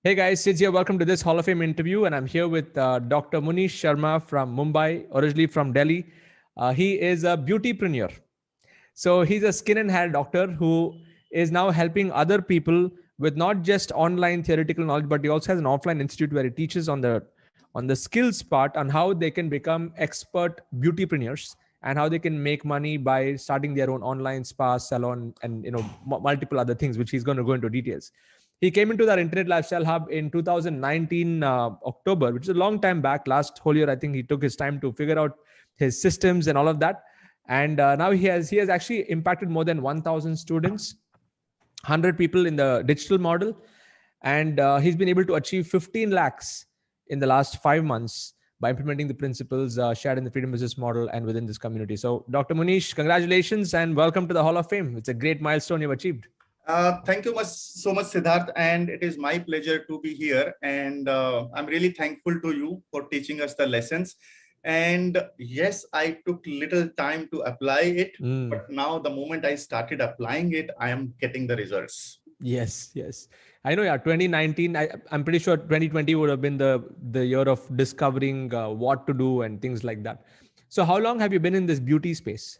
Hey guys, Sid here. Welcome to this Hall of Fame interview. And I'm here with Dr. Munish Sharma from Mumbai, originally from Delhi. He is a beautypreneur. So he's a skin and hair doctor who is now helping other people with not just online theoretical knowledge, but he also has an offline institute where he teaches on the skills part on how they can become expert beautypreneurs and how they can make money by starting their own online spa salon and multiple other things, which he's going to go into details. He came into that Internet Lifestyle Hub in 2019 October, which is a long time back. Last whole year, I think he took his time to figure out his systems and all of that. And now he has actually impacted more than 1,000 students, 100 people in the digital model, and he's been able to achieve 15 lakhs in the last 5 months by implementing the principles shared in the Freedom Business Model and within this community. So, Dr. Munish, congratulations and welcome to the Hall of Fame. It's a great milestone you've achieved. Thank you so much, Siddharth, and it is my pleasure to be here. And I'm really thankful to you for teaching us the lessons. And yes, I took little time to apply it, but now the moment I started applying it, I am getting the results. Yes. I know, 2019, I'm pretty sure 2020 would have been the year of discovering what to do and things like that. So how long have you been in this beauty space?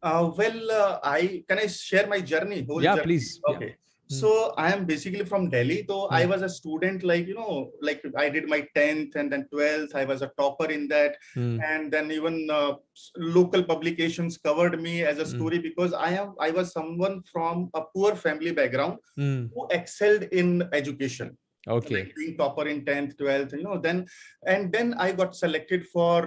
Can I share my journey? Yeah, please. Okay. Yeah. So I am basically from Delhi. So I was a student, like I did my 10th and then 12th. I was a topper in that. And then even local publications covered me as a story because I was someone from a poor family background who excelled in education. Okay. Like being topper in 10th, 12th, then I got selected for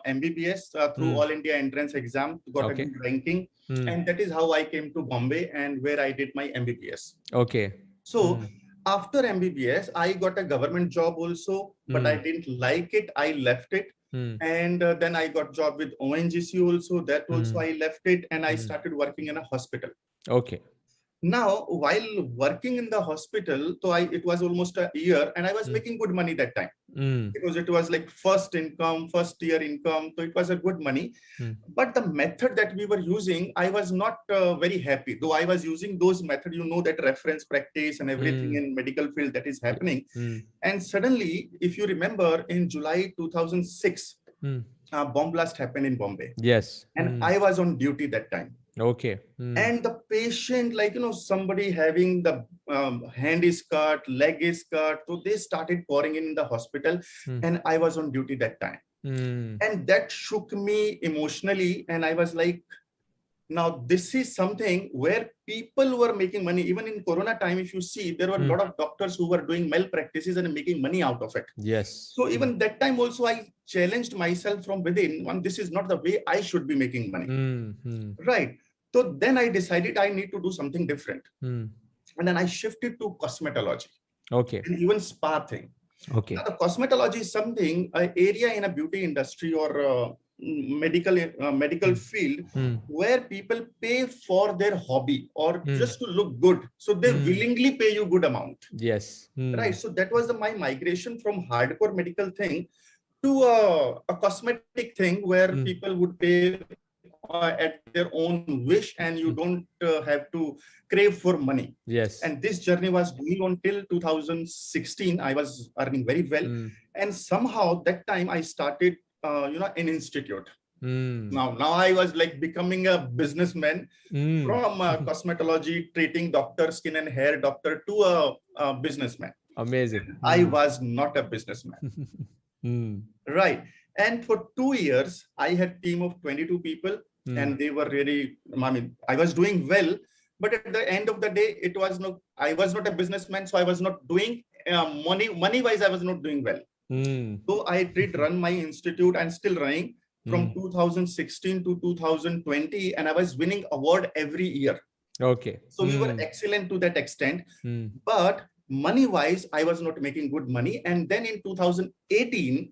MBBS through All India entrance exam, got a good ranking. And that is how I came to Bombay and where I did my MBBS. Okay. So after MBBS, I got a government job also, but I didn't like it. I left it. And then I got job with ONGC also. That also I left it and I started working in a hospital. Okay. Now, while working in the hospital, so it was almost a year and I was making good money that time because it was like first year income. So it was a good money. But the method that we were using, I was not very happy. Though I was using those methods, that reference practice and everything in medical field that is happening. And suddenly, if you remember, in July 2006, bomb blast happened in Bombay. Yes. And I was on duty that time. Okay. And the patient, somebody having the hand is cut, leg is cut. So they started pouring in the hospital and I was on duty that time. And that shook me emotionally. And I was like, now this is something where people were making money. Even in Corona time, if you see, there were a lot of doctors who were doing malpractices and making money out of it. Yes. So even that time also, I challenged myself from within. This is not the way I should be making money. Right. So then I decided I need to do something different. And then I shifted to cosmetology. Okay. And even spa thing. Okay. Now, the cosmetology is something, an area in a beauty industry or medical field where people pay for their hobby or just to look good. So they willingly pay you good amount. Yes. Right. So that was my migration from hardcore medical thing to a cosmetic thing where people would pay at their own wish and you don't have to crave for money. Yes. And this journey was going on till 2016. I was earning very well. And somehow that time I started, an institute. Now I was like becoming a businessman from cosmetology, treating doctor, skin and hair doctor to a businessman. Amazing. I was not a businessman. Right. And for 2 years, I had a team of 22 people and they were really, I was doing well, but at the end of the day, I was not a businessman. So I was not doing money wise, I was not doing well. So I did run my institute and still running from 2016 to 2020. And I was winning award every year. Okay. So we were excellent to that extent, but money wise, I was not making good money. And then in 2018,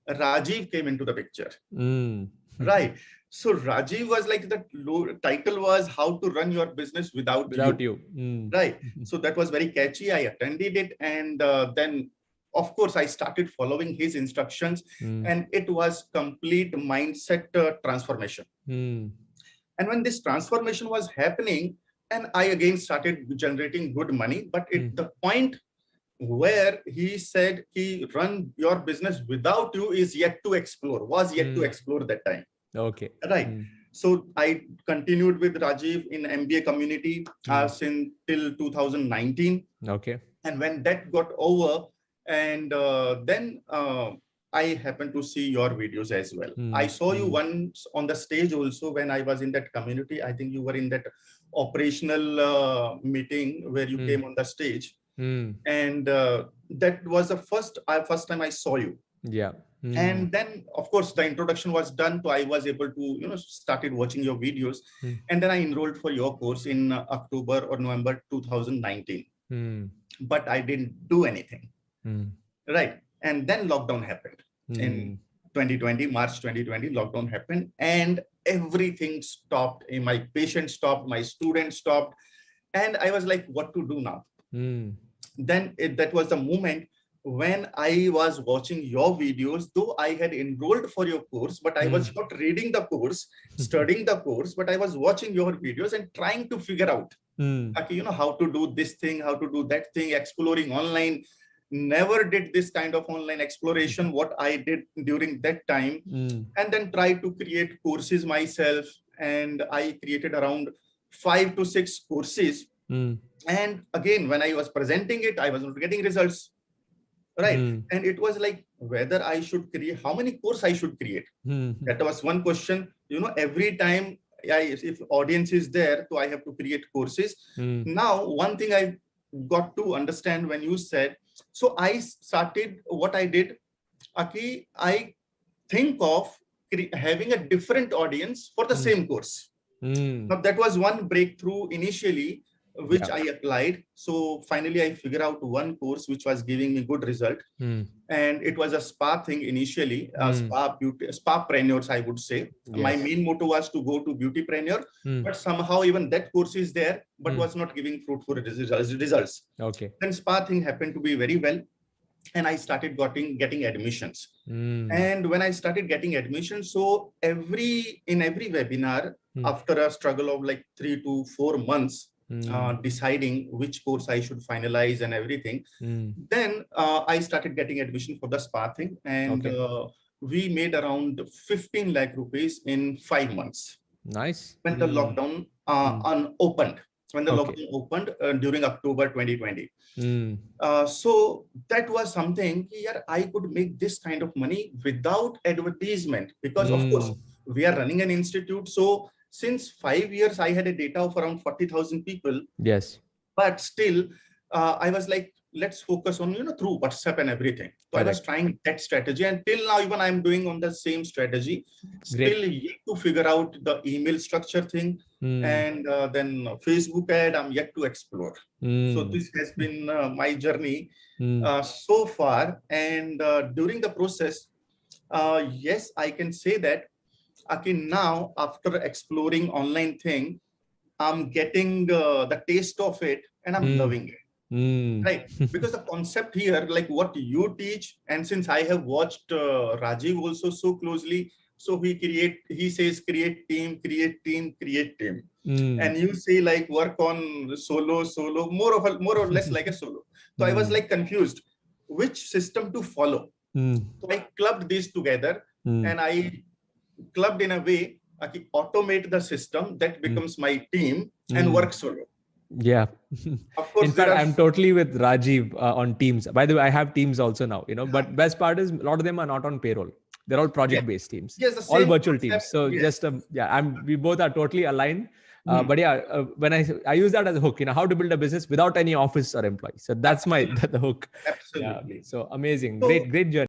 Rajiv came into the picture. Right. So Rajiv was like, the title was How to Run Your Business Without You. Right. So that was very catchy. I attended it. And then, of course, I started following his instructions and it was complete mindset transformation. And when this transformation was happening, and I again started generating good money, but the point where he said he run your business without you is yet to explore, was yet to explore that time. Okay. Right. So I continued with Rajiv in MBA community since till 2019. Okay. And when that got over, and then I happened to see your videos as well. I saw you once on the stage also when I was in that community. I think you were in that operational meeting where you came on the stage. And that was the first time I saw you. Yeah. And then, of course, the introduction was done. So I was able to, started watching your videos. And then I enrolled for your course in October or November 2019. But I didn't do anything. Right. And then lockdown happened in 2020, March 2020, lockdown happened and everything stopped. My patient stopped, my students stopped. And I was like, what to do now? Then that was the moment when I was watching your videos, though I had enrolled for your course, but I was not reading the course, studying the course, but I was watching your videos and trying to figure out, okay, how to do this thing, how to do that thing, exploring online. Never did this kind of online exploration, what I did during that time. And then tried to create courses myself. And I created around 5 to 6 courses. And again, when I was presenting it, I was not getting results. Right. And it was like whether I should create, how many courses I should create. That was one question. Every time if audience is there, so I have to create courses. Now, one thing I got to understand when you said, so I started what I did, Aki, I think of having a different audience for the same course. Now, that was one breakthrough initially, which I applied. So finally, I figured out one course which was giving me good result. And it was a spa thing initially, spapreneurs, I would say. Yes. My main motto was to go to Beautypreneur, but somehow even that course is there, but was not giving fruitful results. Okay. Then spa thing happened to be very well. And I started getting admissions. And when I started getting admissions, so in every webinar, after a struggle of like 3 to 4 months, deciding which course I should finalize and everything, then I started getting admission for the spa thing. And we made around 15 lakh rupees in 5 months. Nice. When the lockdown opened. When the lockdown opened during October 2020. So that was something here I could make this kind of money without advertisement, because of course we are running an institute. So since 5 years, I had a data of around 40,000 people. Yes. But still, I was like, let's focus on, through WhatsApp and everything. So I was trying that strategy. And till now, even I'm doing on the same strategy. Still yet to figure out the email structure thing. And then Facebook ad, I'm yet to explore. So this has been my journey so far. And during the process, yes, I can say that, okay, now after exploring online thing, I'm getting the taste of it and I'm loving it. Right. Because the concept here, like what you teach, and since I have watched Rajiv also so closely, so he says, create team, create team, create team. And you say like work on solo, more or less like a solo. So I was like confused, which system to follow. So I clubbed these together and I clubbed in a way, automate the system that becomes my team and work solo. Yeah. Of course, in fact, I'm totally with Rajiv on Teams. By the way, I have Teams also now, but best part is a lot of them are not on payroll. They're all project-based teams. Yes, the all virtual concept, teams. So just, we both are totally aligned. But when I use that as a hook, how to build a business without any office or employee. So that's the hook. Absolutely. So amazing. So, great journey.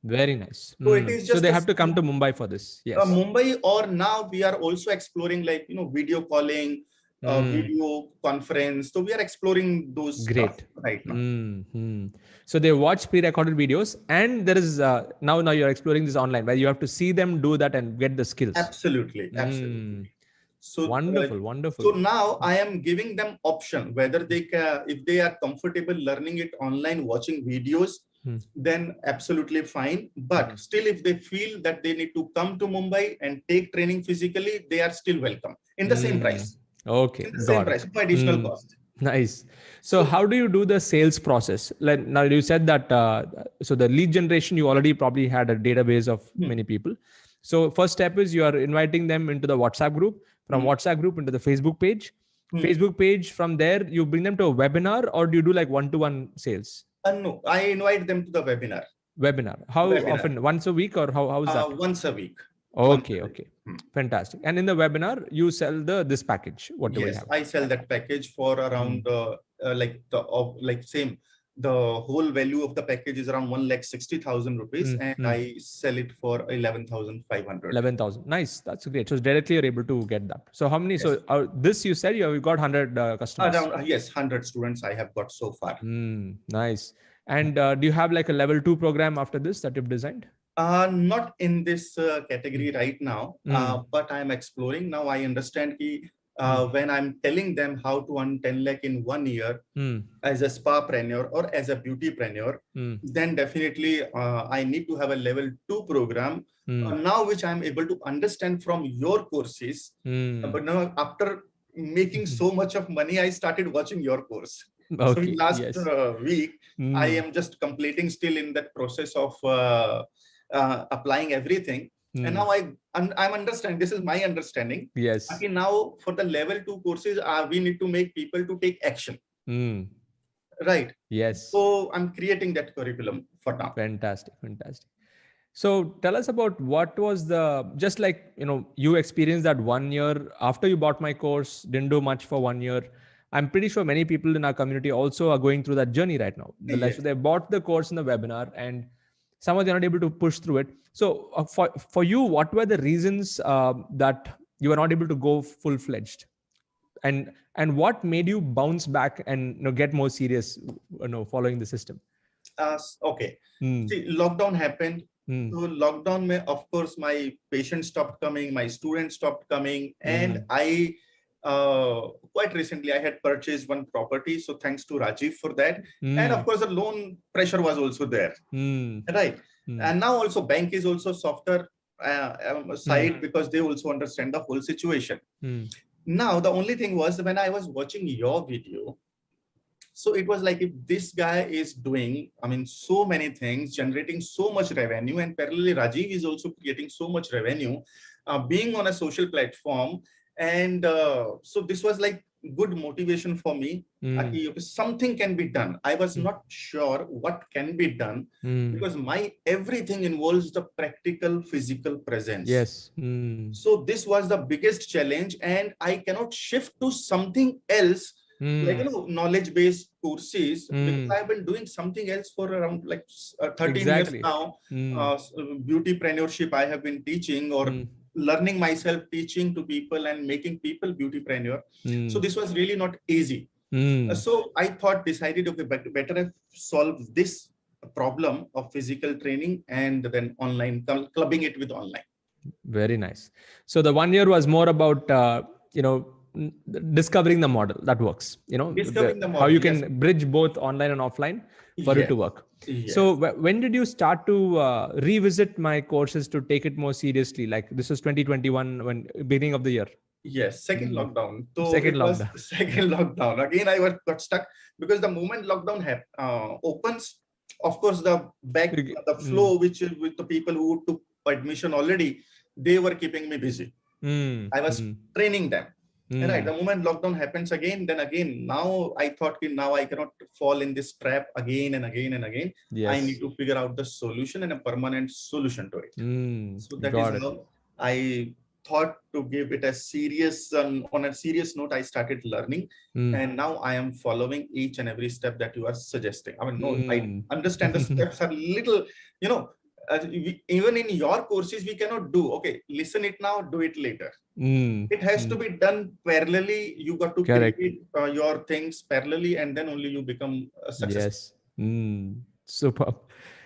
Very nice. So it is So just they a have to come to Mumbai for this. Yes. Mumbai, or now we are also exploring like, video calling, video conference. So we are exploring those stuff Great. right now. So they watch pre-recorded videos, and there is now you're exploring this online where you have to see them do that and get the skills. Absolutely, absolutely. So, Wonderful. so now I am giving them option whether they can, if they are comfortable learning it online, watching videos, then absolutely fine. But still, if they feel that they need to come to Mumbai and take training physically, they are still welcome in the same price. Okay, In the same got price, it. no additional cost. Nice. So how do you do the sales process? Like now you said that, so the lead generation, you already probably had a database of many people. So first step is you are inviting them into the WhatsApp group, from WhatsApp group into the Facebook page. Facebook page, from there, you bring them to a webinar, or do you do like one-to-one sales? No, I invite them to the webinar. Webinar. How often? Once a week, or how is that? Once a week. Okay. Fantastic. And in the webinar, you sell this package, whatever you Yes, have. I sell that package for around same. The whole value of the package is around 1,60,000 rupees, and I sell it for 11,500. 11,000. Nice. That's great. So directly you're able to get that. So how many? Yes. So this you said you got 100 customers. Around, yes, 100 students I have got so far. Nice. And do you have like a level 2 program after this that you've designed? Not in this category right now, but I'm exploring. Now I understand when I'm telling them how to earn 10 lakh in 1 year as a spapreneur or as a beautypreneur, then definitely I need to have a level 2 program now, which I'm able to understand from your courses. But now after making so much of money, I started watching your course. Okay. So last week, I am just completing still in that process of applying everything. And now I'm understanding, this is my understanding. Yes. Okay, now for the level 2 courses, we need to make people to take action. Right. Yes. So I'm creating that curriculum for now. Fantastic. So tell us about what was just like, you experienced that 1 year after you bought my course, didn't do much for 1 year. I'm pretty sure many people in our community also are going through that journey right now. Yes. They bought the course in the webinar and somehow they're not able to push through it. So for you, what were the reasons that you were not able to go full-fledged? And what made you bounce back and get more serious, following the system? Okay. See, lockdown happened. So lockdown, of course, my patients stopped coming, my students stopped coming, and I quite recently I had purchased one property. So thanks to Rajiv for that. And of course, the loan pressure was also there. Right. And now also bank is also softer side because they also understand the whole situation. Now, the only thing was when I was watching your video, so it was like, if this guy is doing, so many things, generating so much revenue, and parallelly Rajiv is also creating so much revenue, being on a social platform. And so this was like good motivation for me. Something can be done. I was not sure what can be done because my everything involves the practical physical presence. Yes. So this was the biggest challenge, and I cannot shift to something else. Like, knowledge-based courses, because I've been doing something else for around like 13 years now. Beautypreneurship I have been teaching, or learning myself, teaching to people and making people beautypreneur. So this was really not easy. So I decided, okay, better I solve this problem of physical training and then online, clubbing it with online. Very nice. So the 1 year was more about, discovering the model that works, discovering the model, how you can bridge both online and offline for it to work. So when did you start to revisit my courses to take it more seriously? Like this was 2021, when beginning of the year. Yes, second lockdown. So second lockdown. Again, I got stuck because the moment lockdown opens, of course, the flow with the people who took admission already, they were keeping me busy. I was training them. Right. The moment lockdown happens again, now I thought, now I cannot fall in this trap again and again and again. Yes. I need to figure out the solution and a permanent solution to it. So that is how I thought to give it a serious, on a serious note, I started learning. And now I am following each and every step that you are suggesting. I understand the steps are little, even in your courses, we cannot do, okay, listen it now, do it later. It has to be done parallelly. You got to Correct. create your things parallelly, and then only you become successful. Yes. Super.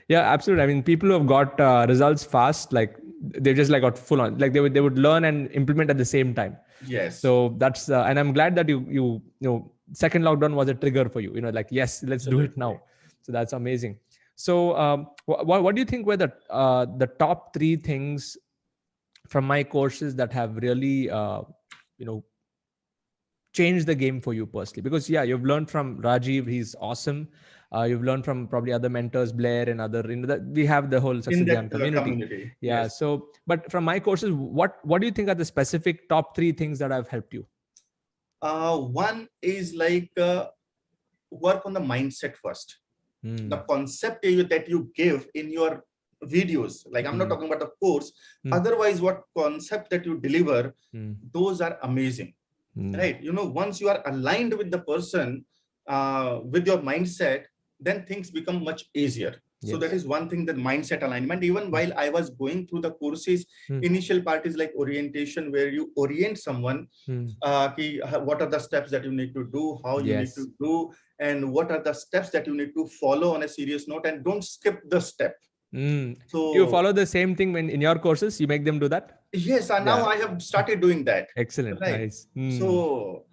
Yeah, absolutely. I mean, people who have got results fast, like they just like got full on, like they would learn and implement at the same time. Yes, So that's and I'm glad that you second lockdown was a trigger for you. Like, yes, let's do it absolutely. now. So that's amazing. So what do you think were the top three things from my courses that have really you know changed the game for you personally? Because yeah, you've learned from Rajiv, he's awesome. You've learned from probably other mentors, Blair and other, that we have the whole In Success that Dhyan community. community, Yeah. yes. So, but from my courses, what do you think are the specific top three things that have helped you? One is like work on the mindset first. The Hmm. concept that you give in your videos, like I'm not Hmm. talking about the course, Hmm. otherwise what concept that you deliver, Hmm. those are amazing, Hmm. right? Once you are aligned with the person, with your mindset, then things become much easier. So that Yes. is one thing, that mindset alignment. Even while I was going through the courses, Hmm. initial part is like orientation, where you orient someone, Hmm. what are the steps that you need to do, how you need to Yes. do, and what are the steps that you need to follow on a serious note, and don't skip the step. Hmm. Do you So follow the same thing when in your courses? You make them do that? yes, and now Yeah. I have started doing that. Excellent. Right. Nice. Hmm. So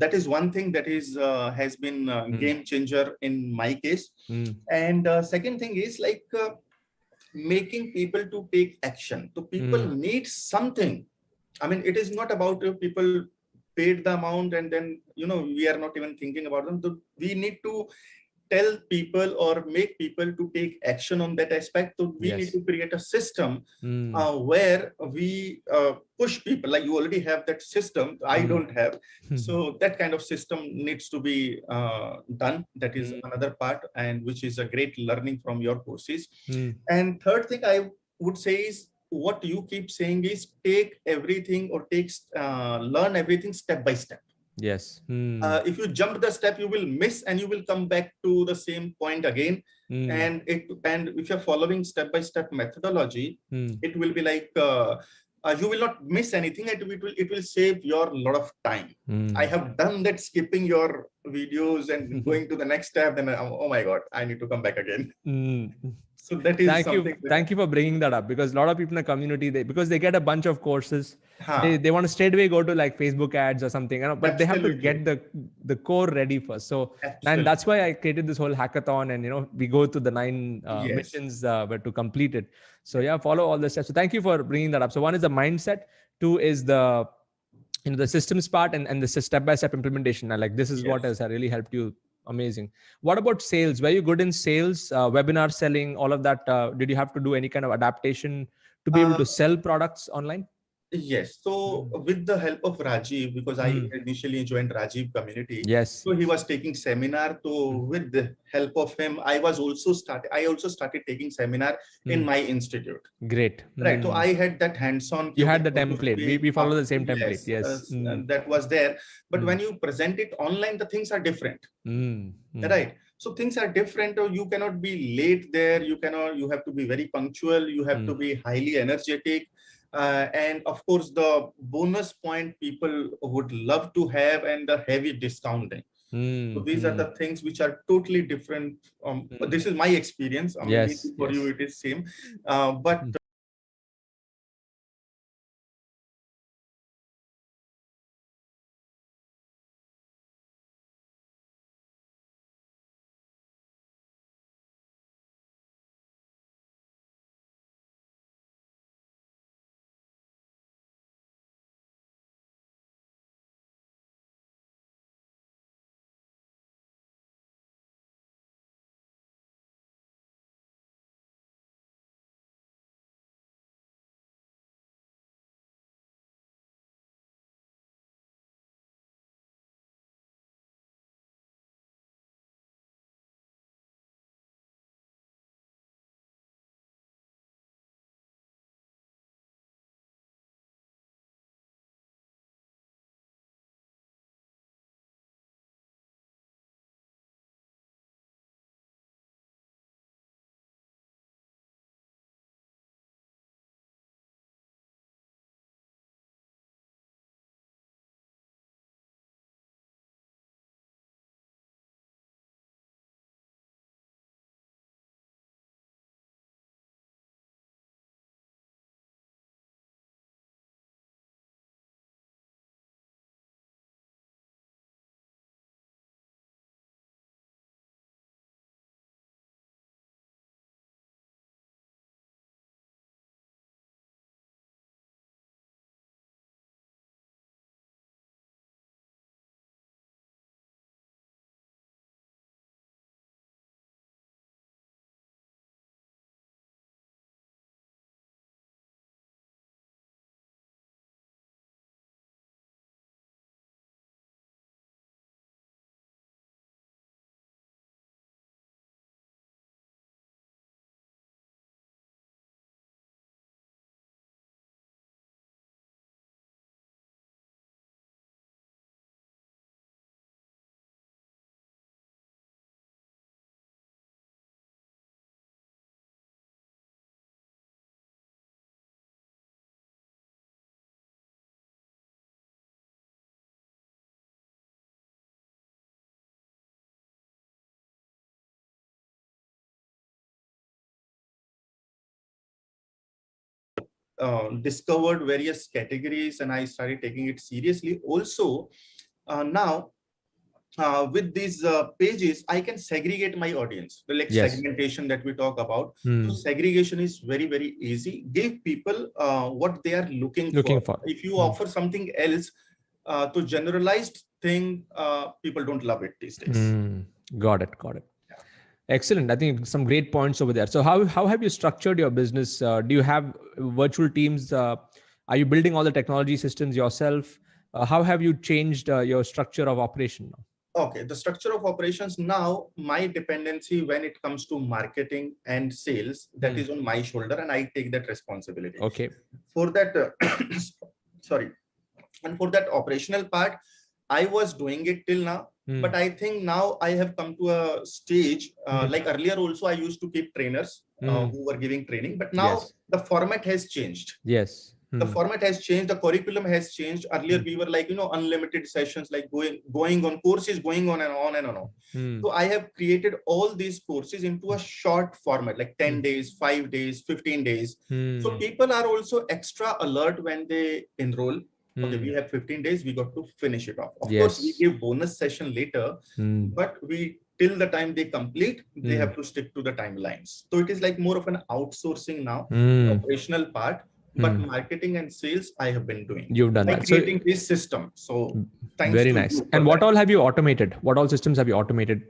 that is one thing that is has been a Hmm. game changer in my case. Hmm. And second thing is like making people to take action. So people Hmm. need something. I mean, it is not about people paid the amount and then we are not even thinking about them. So we need to tell people or make people to take action on that aspect. So we need Yes. to create a system Hmm. where we push people. Like, you already have that system, I Hmm. don't have. So that kind of system needs to be done. That is Hmm. another part, and which is a great learning from your courses. Hmm. And third thing I would say is, what you keep saying is, take everything or learn everything step by step. Yes. Hmm. If you jump the step, you will miss and you will come back to the same point again. Hmm. And if you're following step by step methodology, Hmm. it will be like you will not miss anything. It will save your lot of time. I Hmm. have done that, skipping your videos and going to the next step, and oh my god, I need to come back again. Hmm. So that is Thank you. something that, Thank you for bringing that up, because a lot of people in the community, because they get a bunch of courses, huh, they want to straight away go to like Facebook ads or something, but they have to absolutely, get the core ready first. So, and absolutely, that's why I created this whole hackathon, and we go to the 9 yes, missions but to complete it. So yeah, follow all the steps. So thank you for bringing that up. So one is the mindset, two is the systems part, and the step by step implementation. And like, this is what yes. has really helped you. Amazing. What about sales? Were you good in sales, webinar selling, all of that? Did you have to do any kind of adaptation to be able Uh, to sell products online? Yes. So Mm. with the help of Rajiv, because I Mm. initially joined Rajiv community, Yes, so he yes. was taking seminar. So Mm. with the help of him, I also started taking seminar in Mm. my institute. Great. Right. So Mm. I had that hands-on. You had Okay, the how to template. We speak. we follow the same template. Yes, Yes. Mm. and that was there. But Mm. when you present it online, the things are different. Mm. Mm. Right. So things are different. Or you cannot be late there. You have to be very punctual. You have to Mm. be highly energetic. And of course, the bonus point people would love to have, and the heavy discounting. So Mm. these are Mm. the things which are totally different. Mm. This is my experience. Maybe Yes, for you yes. it is same, but discovered various categories and I started taking it seriously. Also, now with these pages, I can segregate my audience. The like segmentation that we talk about. So segregation is very, very easy. Give people what they are looking for. If you offer something else, to generalized thing, people don't love it these days. Got it. Yeah. Excellent. I think some great points over there. So how have you structured your business? Do you have virtual teams? Are you building all the technology systems yourself? How have you changed your structure of operation now? Okay, the structure of operations now, my dependency when it comes to marketing and sales, that is on my shoulder, and I take that responsibility. Okay. For that, sorry, and for that operational part, I was doing it till now, but I think now I have come to a stage, like earlier also I used to keep trainers who were giving training, but now the format has changed. Yes. The format has changed, the curriculum has changed. Earlier we were like, unlimited sessions, like going on courses, going on and on and on. So I have created all these courses into a short format, like 10 days, 5 days, 15 days. So people are also extra alert when they enroll. Okay, we have 15 days, we got to finish it off. Of course, we give bonus session later, but we till the time they complete, they have to stick to the timelines. So it is like more of an outsourcing now, operational part. But marketing and sales, I have been doing. You've done that. Creating this system. So thanks very to nice. you And what all have you automated? What all systems have you automated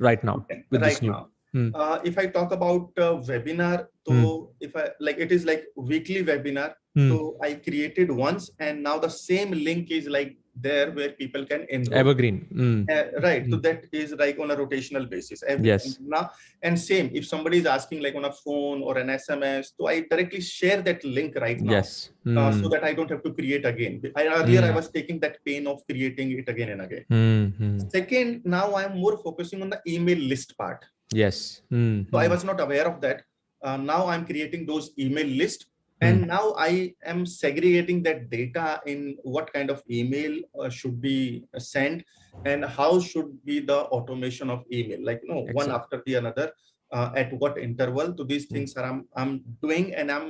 right now? With right this new? Now, if I talk about webinar, so if I like, it is like weekly webinar. So I created once, and now the same link is like there where people can enroll. Evergreen. Right. So that is like on a rotational basis. Yes. Now, and same, if somebody is asking like on a phone or an SMS, so I directly share that link right now. Yes. So that I don't have to create again. Earlier, I was taking that pain of creating it again and again. Second, now I'm more focusing on the email list part. Yes. So I was not aware of that. Now I'm creating those email lists. And now I am segregating that data in what kind of email should be sent and how should be the automation of email, like one after the another, at what interval. So these things are I'm doing, and I'm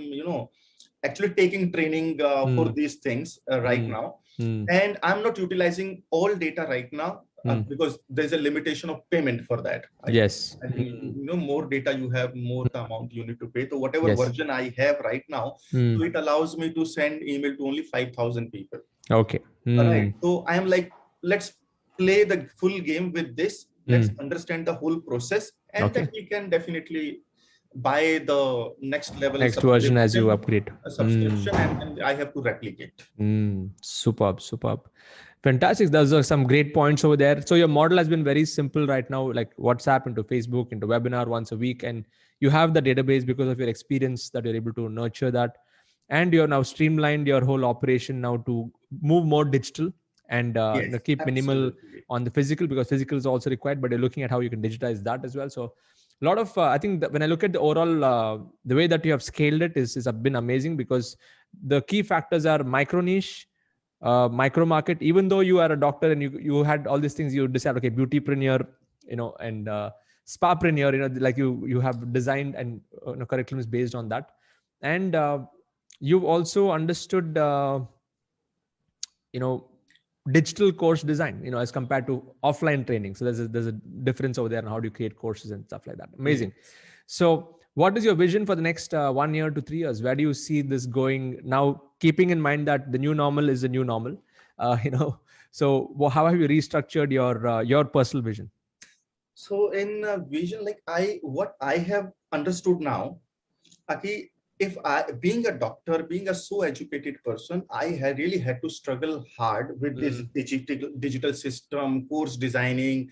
actually taking training for these things right now. And I'm not utilizing all data right now. Because there's a limitation of payment for that. Yes. I think, more data you have, more the amount you need to pay. So whatever version I have right now, so it allows me to send email to only 5,000 people. Okay. All right. So I am like, let's play the full game with this. Let's understand the whole process, and then we can definitely buy the next level version as you upgrade a subscription, and I have to replicate. Superb. Fantastic. Those are some great points over there. So your model has been very simple right now, like WhatsApp into Facebook into webinar once a week, and you have the database because of your experience that you're able to nurture that, and you're now streamlined your whole operation now to move more digital and keep minimal on the physical, because physical is also required, but you're looking at how you can digitize that as well. So a lot of I think that when I look at the overall the way that you have scaled it is been amazing, because the key factors are micro niche, micro market. Even though you are a doctor and you had all these things, you decided, okay, beautypreneur, and spapreneur, like you have designed and curriculums based on that. And you've also understood digital course design, as compared to offline training. So there's a difference over there on how do you create courses and stuff like that. Amazing. So what is your vision for the next 1 year to 3 years? Where do you see this going now, keeping in mind that the new normal is the new normal? So how have you restructured your personal vision? So in vision, like what I have understood now, Aki, if being a doctor, being a so educated person, I really had to struggle hard with this digital system, course designing,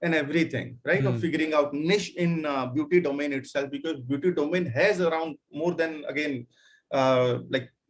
and everything, right? Of figuring out niche in beauty domain itself, because beauty domain has around more than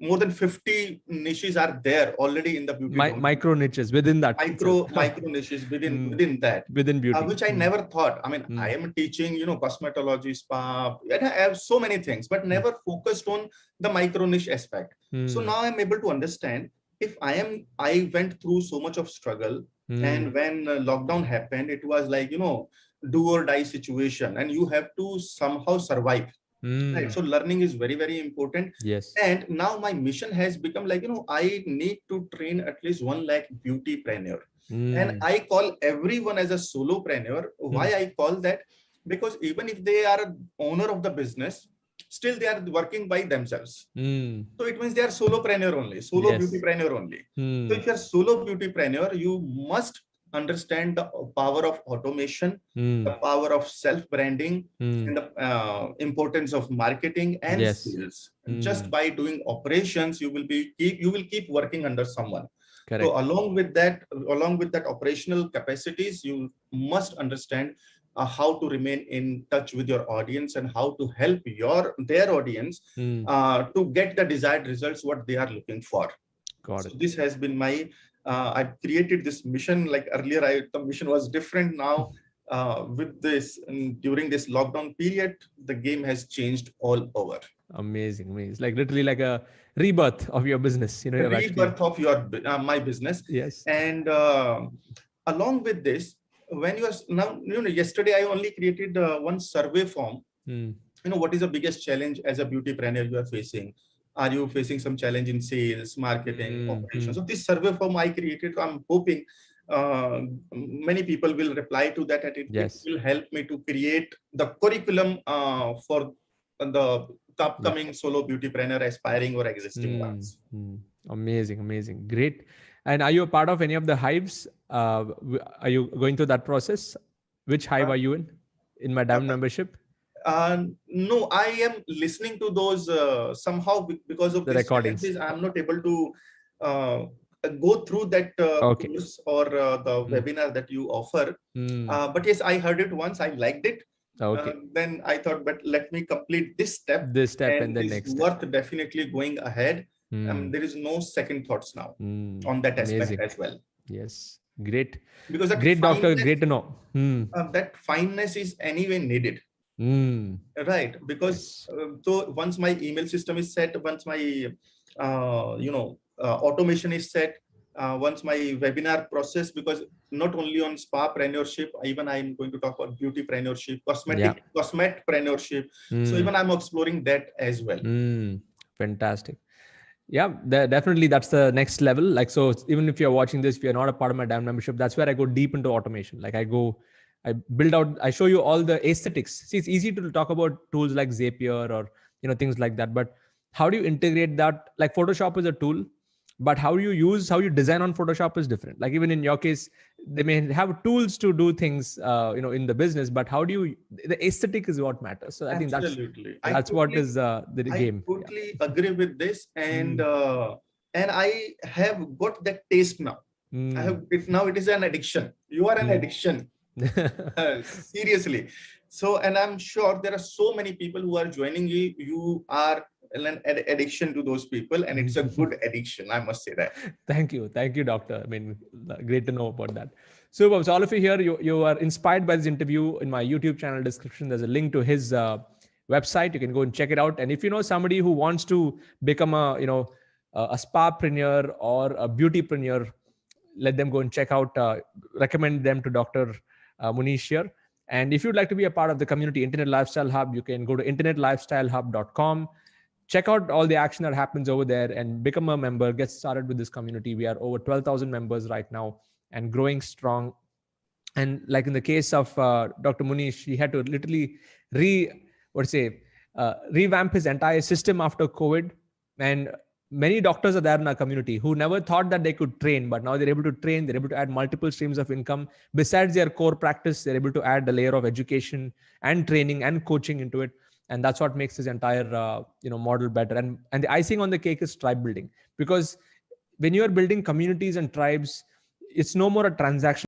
more than 50 niches are there already in the beauty domain. Micro niches within that. Micro niches within that. Within beauty. Which I never thought. I mean, I am teaching, cosmetology, spa, and I have so many things, but never focused on the micro niche aspect. So now I'm able to understand, if I went through so much of struggle, and when lockdown happened, it was like, do or die situation, and you have to somehow survive. Right. So learning is very, very important. Yes. And now my mission has become like, I need to train at least 1 lakh beautypreneur. And I call everyone as a solopreneur. Why I call that? Because even if they are owner of the business, still they are working by themselves. So it means they are solopreneur only, solo beautypreneur only. So if you are solo beautypreneur, you must understand the power of automation, the power of self-branding, and the importance of marketing and sales. Just by doing operations, you will keep working under someone. Correct. So along with that operational capacities, you must understand how to remain in touch with your audience and how to help their audience to get the desired results what they are looking for. Got it. So this has been my I've created this mission. Like earlier, the mission was different. Now with this during this lockdown period, the game has changed all over. Amazing. It's like literally like a rebirth of your business. Rebirth of my business. Yes. And along with this, when you are now, yesterday I only created one survey form. What is the biggest challenge as a beautypreneur you are facing? Are you facing some challenge in sales, marketing, operations? So this survey form I created. I'm hoping many people will reply to that, and it will help me to create the curriculum for the upcoming solo beautypreneur, aspiring or existing ones. Amazing. Great. And are you a part of any of the hives? Are you going through that process? Which hive are you in my diamond membership? No, I am listening to those somehow because of the recordings. I'm not able to go through that course or the webinar that you offer. But yes, I heard it once. I liked it. Then I thought, but let me complete this step. And then next step. Worth definitely going ahead. There is no second thoughts now on that aspect as well. Yes, great. Because that great doctor, great to know. That fineness is anyway needed. Right, because so once my email system is set, once my automation is set, once my webinar process, because not only on spapreneurship, even I'm going to talk about beautypreneurship, cosmetpreneurship. So even I'm exploring that as well. Fantastic. Yeah, definitely that's the next level. Like, so even if you're watching this, if you're not a part of my diamond membership, that's where I go deep into automation. Like I build out, I show you all the aesthetics. See, it's easy to talk about tools like Zapier or, things like that, but how do you integrate that? Like Photoshop is a tool, but how you design on Photoshop is different. Like even in your case, they may have tools to do things, in the business, but the aesthetic is what matters. So I think that's what is the game. I totally agree with this. And I have got that taste now. I have it now. It is an addiction. You are an addiction. Seriously. So, and I'm sure there are so many people who are joining you. You are an addiction to those people, and it's a good addiction. I must say that. Thank you, doctor. I mean, great to know about that. So all of you here, you are inspired by this interview. In my YouTube channel description, there's a link to his website. You can go and check it out. And if you know somebody who wants to become a spapreneur or a beautypreneur, let them go and check out. Recommend them to Dr. Munish here. And if you'd like to be a part of the community Internet Lifestyle Hub, you can go to internetlifestylehub.com. Check out all the action that happens over there and become a member. Get started with this community. We are over 12,000 members right now and growing strong. And like in the case of Dr. Munish, he had to literally revamp his entire system after COVID. And many doctors are there in our community who never thought that they could train, but now they're able to train. They're able to add multiple streams of income. Besides their core practice, they're able to add a layer of education and training and coaching into it. And that's what makes this entire model better. And the icing on the cake is tribe building, because when you're building communities and tribes, it's no more a transaction